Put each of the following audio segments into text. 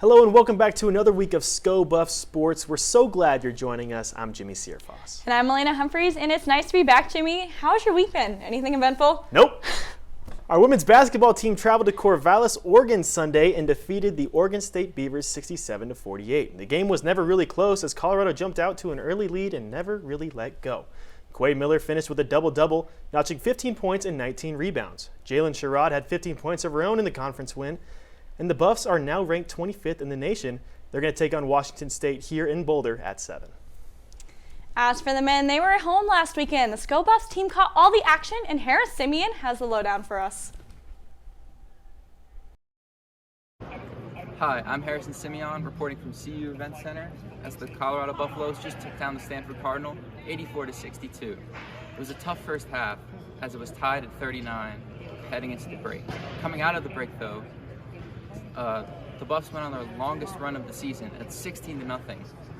Hello and welcome back to another week of Sko Buffs Sports. We're so glad you're joining us. I'm Jimmie Searfoss. And I'm Malaina Humphreys, and it's nice to be back, Jimmie. How's your week been? Anything eventful? Nope. Our women's basketball team traveled to Corvallis, Oregon Sunday and defeated the Oregon State Beavers 67-48. The game was never really close as Colorado jumped out to an early lead and never really let go. Quay Miller finished with a double-double, notching 15 points and 19 rebounds. Jalen Sherrod had 15 points of her own in the conference win. And the Buffs are now ranked 25th in the nation. They're going to take on Washington State here in Boulder at 7. As for the men, they were at home last weekend. The Sko Buffs team caught all the action, and Harris Simeon has the lowdown for us. Hi, I'm Harrison Simeon, reporting from CU Event Center as the Colorado Buffaloes just took down the Stanford Cardinal 84-62. It was a tough first half as it was tied at 39 heading into the break. Coming out of the break, though, the Buffs went on their longest run of the season at 16-0,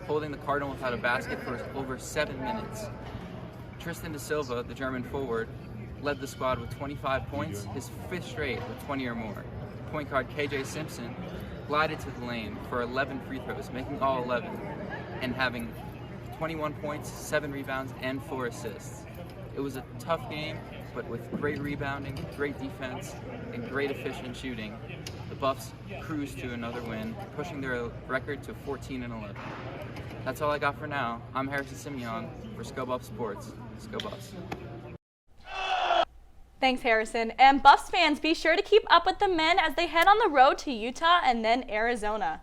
holding the Cardinal without a basket for over 7 minutes. Tristan Da Silva, the German forward, led the squad with 25 points, his 5th straight with 20 or more. Point guard KJ Simpson glided to the lane for 11 free throws, making all 11, and having 21 points, 7 rebounds, and 4 assists. It was a tough game, but with great rebounding, great defense, and great efficient shooting, the Buffs cruised to another win, pushing their record to 14-11. That's all I got for now. I'm Harrison Simeon for Sko Buffs Sports. Sko Buffs. Thanks, Harrison. And Buffs fans, be sure to keep up with the men as they head on the road to Utah and then Arizona.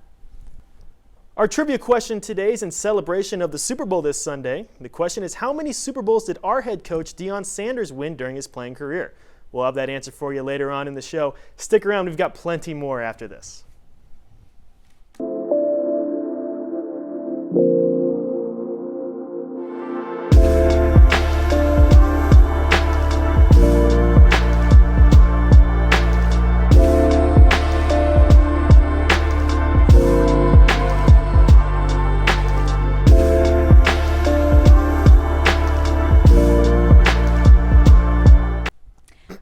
Our trivia question today is in celebration of the Super Bowl this Sunday. The question is, how many Super Bowls did our head coach Deion Sanders win during his playing career? We'll have that answer for you later on in the show. Stick around, we've got plenty more after this.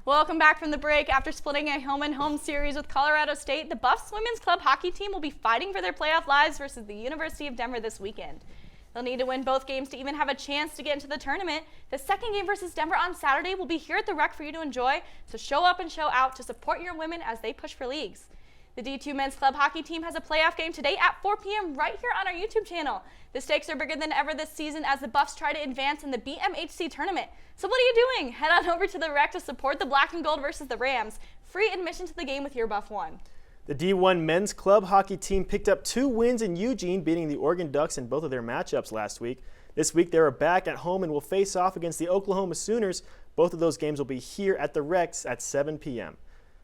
Welcome back from the break. After splitting a home-and-home series with Colorado State, the Buffs women's club hockey team will be fighting for their playoff lives versus the University of Denver this weekend. They'll need to win both games to even have a chance to get into the tournament. The second game versus Denver on Saturday will be here at the Rec for you to enjoy, so show up and show out to support your women as they push for leagues. The D2 men's club hockey team has a playoff game today at 4 p.m. right here on our YouTube channel. The stakes are bigger than ever this season as the Buffs try to advance in the BMHC tournament. So what are you doing? Head on over to the Rec to support the Black and Gold versus the Rams. Free admission to the game with your Buff One. The D1 men's club hockey team picked up 2 wins in Eugene, beating the Oregon Ducks in both of their matchups last week. This week they are back at home and will face off against the Oklahoma Sooners. Both of those games will be here at the Recs at 7 p.m.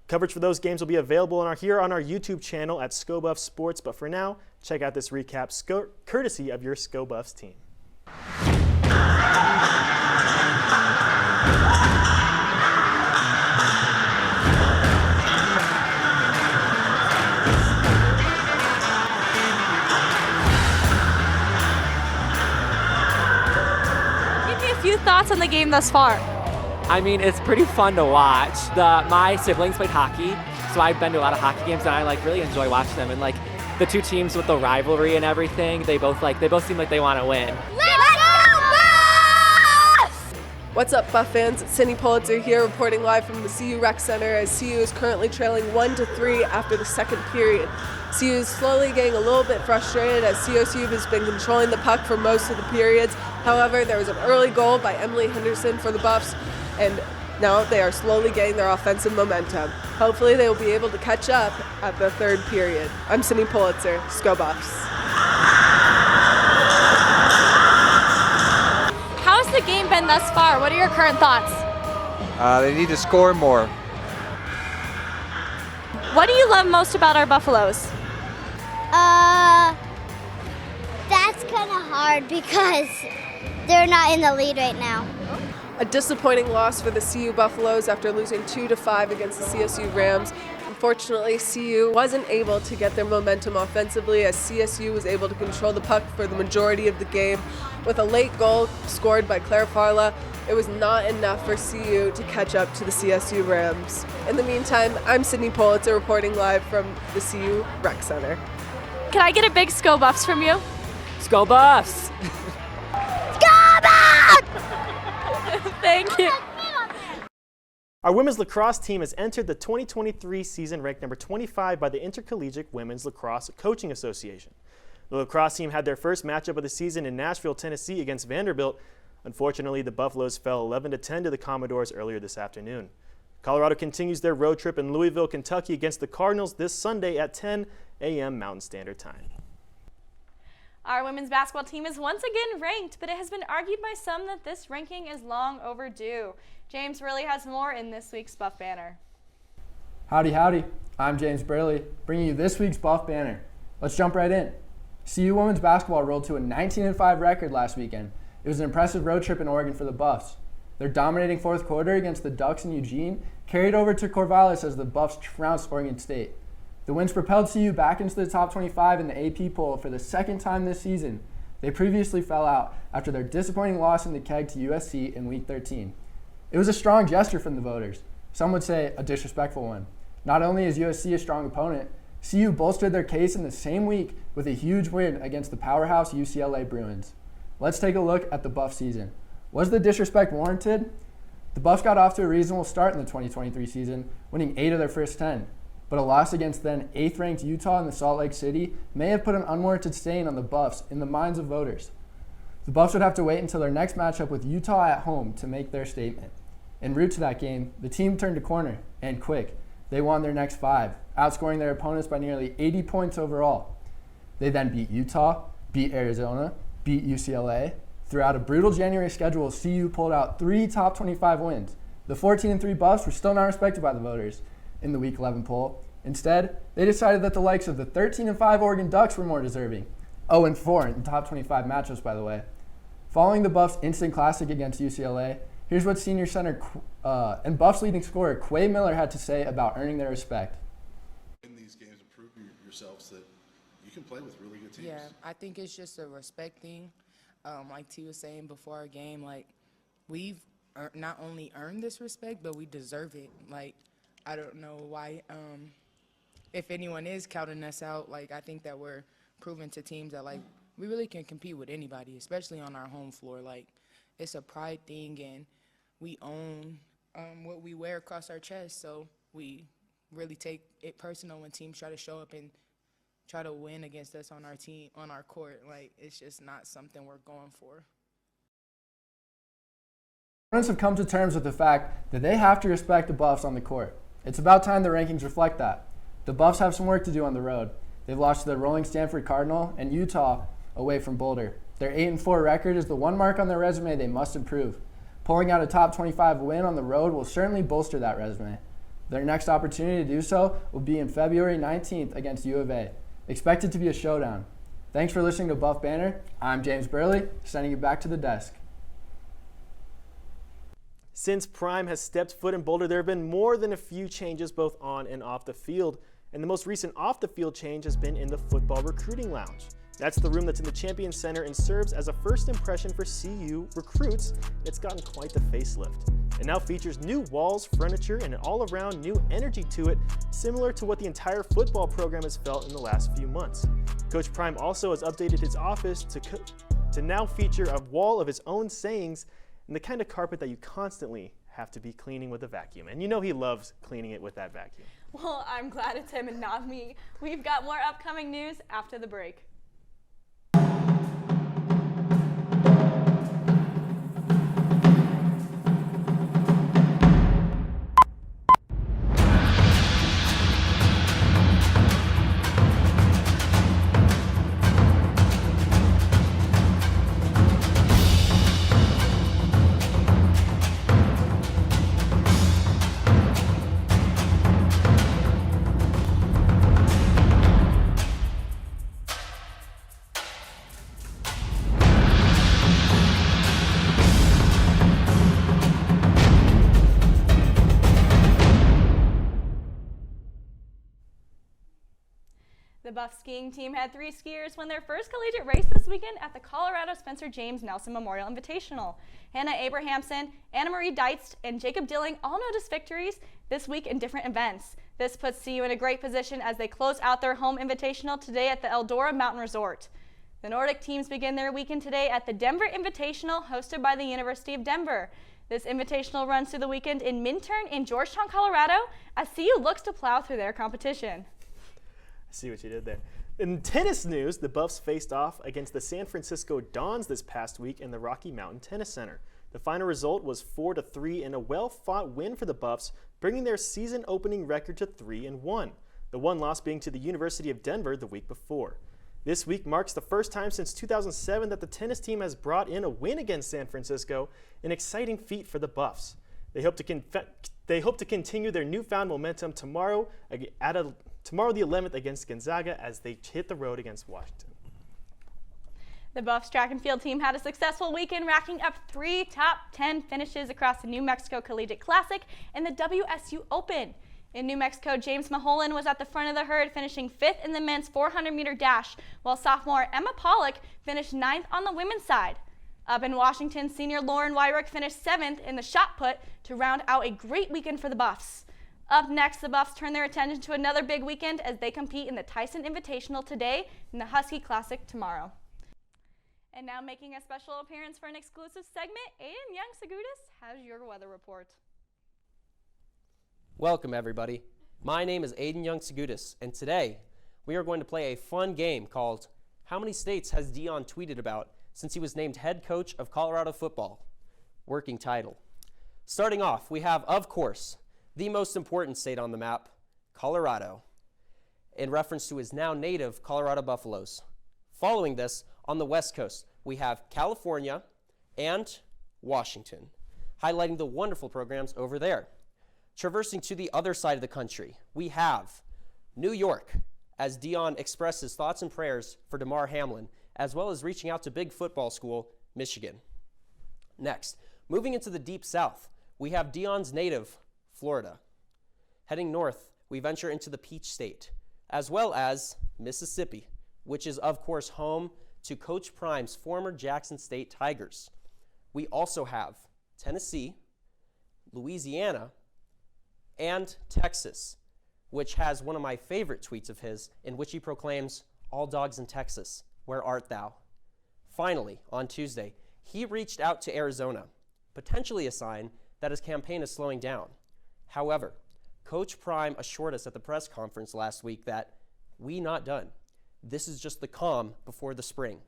Coverage for those games will be available here on our YouTube channel at Sko Buffs Sports, but for now, check out this recap courtesy of your Sko Buffs team. Give me a few thoughts on the game thus far. I mean, it's pretty fun to watch. My siblings played hockey, so I've been to a lot of hockey games, and I really enjoy watching them. And the two teams with the rivalry and everything, they both seem like they want to win. Let's go Buffs! What's up, Buff fans? It's Cindy Pulitzer here, reporting live from the CU Rec Center as CU is currently trailing 1-3 after the second period. CU is slowly getting a little bit frustrated as CSU has been controlling the puck for most of the periods. However, there was an early goal by Emily Henderson for the Buffs, and now they are slowly getting their offensive momentum. Hopefully they will be able to catch up at the third period. I'm Cindy Pulitzer, Sko Buffs. How's the game been thus far? What are your current thoughts? They need to score more. What do you love most about our Buffaloes? That's kind of hard because they're not in the lead right now. A disappointing loss for the CU Buffaloes after losing 2-5 against the CSU Rams. Unfortunately, CU wasn't able to get their momentum offensively as CSU was able to control the puck for the majority of the game. With a late goal scored by Claire Farla, it was not enough for CU to catch up to the CSU Rams. In the meantime, I'm Cindy Pulitzer reporting live from the CU Rec Center. can I get a big Sko Buffs from you? Sko Buffs! Thank you. Our women's lacrosse team has entered the 2023 season ranked number 25 by the Intercollegiate Women's Lacrosse Coaching Association. The lacrosse team had their first matchup of the season in Nashville, Tennessee against Vanderbilt. Unfortunately, the Buffaloes fell 11-10 to the Commodores earlier this afternoon. Colorado continues their road trip in Louisville, Kentucky against the Cardinals this Sunday at 10 a.m. Mountain Standard Time. Our women's basketball team is once again ranked, but it has been argued by some that this ranking is long overdue. James Burley has more in this week's Buff Banner. Howdy, howdy. I'm James Burley, bringing you this week's Buff Banner. Let's jump right in. CU women's basketball rolled to a 19-5 record last weekend. It was an impressive road trip in Oregon for the Buffs. Their dominating fourth quarter against the Ducks in Eugene carried over to Corvallis as the Buffs trounced Oregon State. The wins propelled CU back into the top 25 in the AP poll for the second time this season. They previously fell out after their disappointing loss in the keg to USC in Week 13. It was a strong gesture from the voters. Some would say a disrespectful one. Not only is USC a strong opponent, CU bolstered their case in the same week with a huge win against the powerhouse UCLA Bruins. Let's take a look at the Buff season. Was the disrespect warranted? The Buffs got off to a reasonable start in the 2023 season, winning 8 of their first 10. But a loss against then 8th-ranked Utah in the Salt Lake City may have put an unwarranted stain on the Buffs in the minds of voters. The Buffs would have to wait until their next matchup with Utah at home to make their statement. En route to that game, the team turned a corner, and quick. They won their next 5, outscoring their opponents by nearly 80 points overall. They then beat Utah, beat Arizona, beat UCLA. Throughout a brutal January schedule, CU pulled out 3 top 25 wins. The 14-3 Buffs were still not respected by the voters in the Week 11 poll. Instead, they decided that the likes of the 13-5 Oregon Ducks were more deserving. 0-4 in top 25 matchups, by the way. Following the Buffs' instant classic against UCLA, here's what senior center and Buffs leading scorer Quay Miller had to say about earning their respect. In these games, prove yourselves that you can play with really good teams. Yeah, I think it's just a respect thing. Like T was saying before our game, like we've not only earned this respect, but we deserve it. Like I don't know why, if anyone is counting us out, like I think that we're proving to teams that like we really can compete with anybody, especially on our home floor. Like it's a pride thing, and we own what we wear across our chest. So we really take it personal when teams try to show up and try to win against us on our team, on our court. Like, it's just not something we're going for. Opponents have come to terms with the fact that they have to respect the Buffs on the court. It's about time the rankings reflect that. The Buffs have some work to do on the road. They've lost to the rolling Stanford Cardinal and Utah away from Boulder. Their 8-4 record is the one mark on their resume they must improve. Pulling out a top 25 win on the road will certainly bolster that resume. Their next opportunity to do so will be in February 19th against U of A. Expected to be a showdown. Thanks for listening to Buff Banner. I'm James Burley, sending you back to the desk. Since Prime has stepped foot in Boulder, there have been more than a few changes both on and off the field. And the most recent off-the-field change has been in the football recruiting lounge. That's the room that's in the Champion Center and serves as a first impression for CU recruits. It's gotten quite the facelift. It now features new walls, furniture, and an all-around new energy to it, similar to what the entire football program has felt in the last few months. Coach Prime also has updated his office to now feature a wall of his own sayings and the kind of carpet that you constantly have to be cleaning with a vacuum. And you know he loves cleaning it with that vacuum. Well, I'm glad it's him and not me. We've got more upcoming news after the break. The Buff skiing team had 3 skiers win their first collegiate race this weekend at the Colorado Spencer James Nelson Memorial Invitational. Hannah Abrahamson, Anna Marie Deitzt, and Jacob Dilling all noticed victories this week in different events. This puts CU in a great position as they close out their home invitational today at the Eldora Mountain Resort. The Nordic teams begin their weekend today at the Denver Invitational hosted by the University of Denver. This invitational runs through the weekend in Minturn in Georgetown, Colorado, as CU looks to plow through their competition. I see what you did there. In tennis news, the Buffs faced off against the San Francisco Dons this past week in the Rocky Mountain Tennis Center. The final result was 4-3 in a well-fought win for the Buffs, bringing their season-opening record to 3-1. The one loss being to the University of Denver the week before. This week marks the first time since 2007 that the tennis team has brought in a win against San Francisco, an exciting feat for the Buffs. They hope to continue their newfound momentum tomorrow the 11th against Gonzaga as they hit the road against Washington. The Buffs track and field team had a successful weekend, racking up 3 top 10 finishes across the New Mexico Collegiate Classic and the WSU Open. In New Mexico, James Madelyn was at the front of the herd, finishing 5th in the men's 400-meter dash, while sophomore Emma Pollock finished 9th on the women's side. Up in Washington, senior Lauren Wyrick finished 7th in the shot put to round out a great weekend for the Buffs. Up next, the Buffs turn their attention to another big weekend as they compete in the Tyson Invitational today and the Husky Classic tomorrow. And now making a special appearance for an exclusive segment, Aiden Young-Sagudis has your weather report. Welcome, everybody. My name is Aiden Young-Sagudis, and today we are going to play a fun game called How Many States Has Dion Tweeted About Since He Was Named Head Coach of Colorado Football? Working title. Starting off, we have, of course, the most important state on the map, Colorado, in reference to his now native Colorado Buffaloes. Following this, on the West Coast, we have California and Washington, highlighting the wonderful programs over there. Traversing to the other side of the country, we have New York, as Dion expressed his thoughts and prayers for Damar Hamlin, as well as reaching out to big football school, Michigan. Next, moving into the deep south, we have Dion's native, Florida. Heading north, we venture into the Peach State, as well as Mississippi, which is, of course, home to Coach Prime's former Jackson State Tigers. We also have Tennessee, Louisiana, and Texas, which has one of my favorite tweets of his, in which he proclaims, "All dogs in Texas, where art thou?" Finally, on Tuesday, he reached out to Arizona, potentially a sign that his campaign is slowing down. However, Coach Prime assured us at the press conference last week that we not done. This is just the calm before the spring.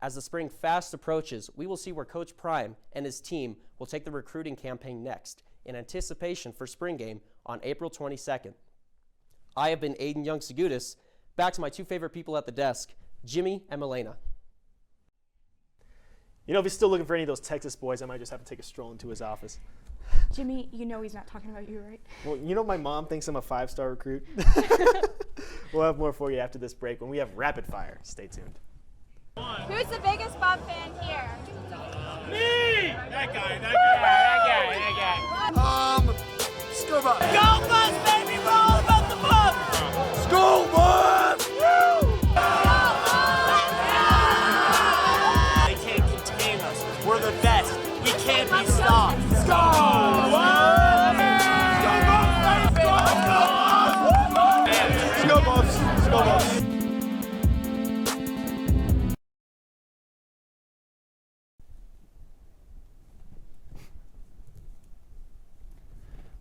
As the spring fast approaches, we will see where Coach Prime and his team will take the recruiting campaign next, in anticipation for spring game on April 22nd. I have been Aiden Young-Sagudis. Back to my two favorite people at the desk, Jimmie and Malaina. You know, if he's still looking for any of those Texas boys, I might just have to take a stroll into his office. Jimmie, you know he's not talking about you, right? Well, you know my mom thinks I'm a 5-star recruit. We'll have more for you after this break when we have Rapid Fire. Stay tuned. Who's the biggest Buff fan here? Me! That guy. Sko Buffs. Go Buffs, baby! We're all about the Buffs! Sko Buffs! They can't contain us. We're the best. We can't be stopped. Sko Buffs! Sko Buffs! Sko Buffs!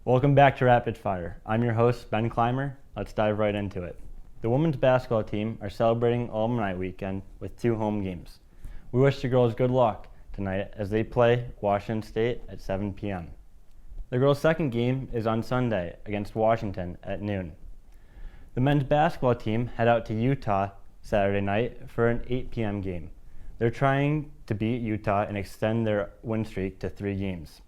Welcome back to Rapid Fire. I'm your host, Ben Clymer. Let's dive right into it. The women's basketball team are celebrating Alumni Weekend with 2 home games. We wish the girls good luck tonight as they play Washington State at 7 p.m. The girls' second game is on Sunday against Washington at noon. The men's basketball team head out to Utah Saturday night for an 8 p.m. game. They're trying to beat Utah and extend their win streak to 3 games.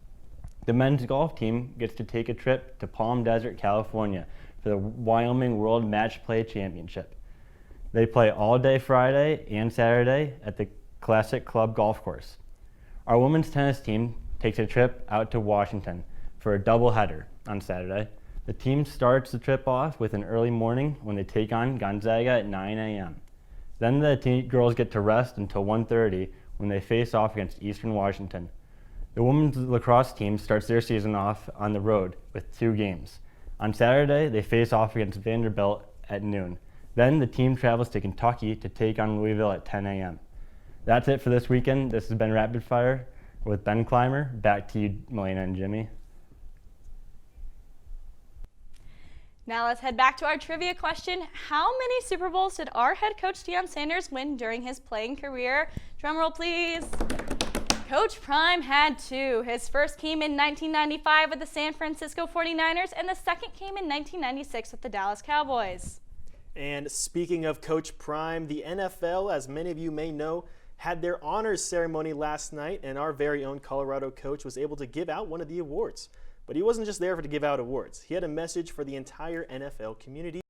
The men's golf team gets to take a trip to Palm Desert, California for the Wyoming World Match Play Championship. They play all day Friday and Saturday at the Classic Club Golf Course. Our women's tennis team takes a trip out to Washington for a doubleheader on Saturday. The team starts the trip off with an early morning when they take on Gonzaga at 9 a.m. Then the girls get to rest until 1:30 when they face off against Eastern Washington. The women's lacrosse team starts their season off on the road with 2 games. On Saturday, they face off against Vanderbilt at noon. Then the team travels to Kentucky to take on Louisville at 10 a.m. That's it for this weekend. This has been Rapid Fire with Ben Clymer. Back to you, Malaina and Jimmie. Now let's head back to our trivia question. How many Super Bowls did our head coach Deion Sanders win during his playing career? Drum roll, please. Coach Prime had 2. His first came in 1995 with the San Francisco 49ers, and the second came in 1996 with the Dallas Cowboys. And speaking of Coach Prime, the NFL, as many of you may know, had their honors ceremony last night, and our very own Colorado coach was able to give out one of the awards. But he wasn't just there to give out awards. He had a message for the entire NFL community.